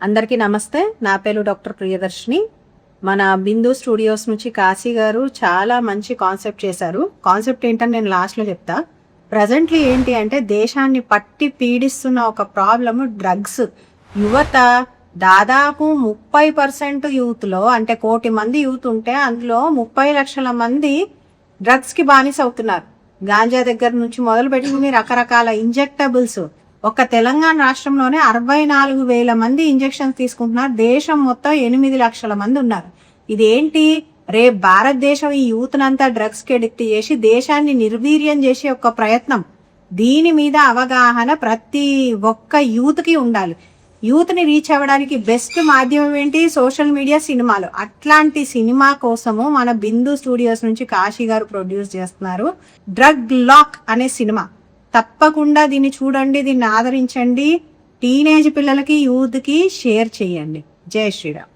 అందరికీ నమస్తే. నా పేరు డాక్టర్ ప్రియదర్శిని. మన బిందు స్టూడియోస్ నుంచి కాశీ గారు చాలా మంచి కాన్సెప్ట్ చేశారు. కాన్సెప్ట్ ఏంటని నేను లాస్ట్లో చెప్తా. ప్రజెంట్లీ ఏంటి అంటే దేశాన్ని పట్టి పీడిస్తున్న ఒక ప్రాబ్లము డ్రగ్స్. యువత దాదాపు 30% యూత్లో, అంటే 1 కోటి మంది యూత్ ఉంటే అందులో 30 లక్షల మంది డ్రగ్స్కి బానిస అవుతున్నారు. గాంజా దగ్గర నుంచి మొదలు పెట్టుకుని రకరకాల ఇంజెక్టబుల్స్. ఒక తెలంగాణ రాష్ట్రంలోనే 64,000 మంది ఇంజెక్షన్స్ తీసుకుంటున్నారు. దేశం మొత్తం 8 లక్షల మంది ఉన్నారు. ఇదేంటి, రేపు భారతదేశం ఈ యూత్నంతా డ్రగ్స్కి ఎడిక్ట్ చేసి దేశాన్ని నిర్వీర్యం చేసే ఒక ప్రయత్నం. దీని మీద అవగాహన ప్రతి ఒక్క యూత్కి ఉండాలి. యూత్ని రీచ్ అవ్వడానికి బెస్ట్ మాధ్యమం ఏంటి? సోషల్ మీడియా, సినిమాలు. అట్లాంటి సినిమా కోసము మన బిందు స్టూడియోస్ నుంచి కాశీ గారు ప్రొడ్యూస్ చేస్తున్నారు డ్రగ్ లాక్ అనే సినిమా. తప్పకుండా దీన్ని చూడండి, దీన్ని ఆదరించండి. టీనేజ్ పిల్లలకి, యూత్కి షేర్ చేయండి. జై శ్రీరామ్.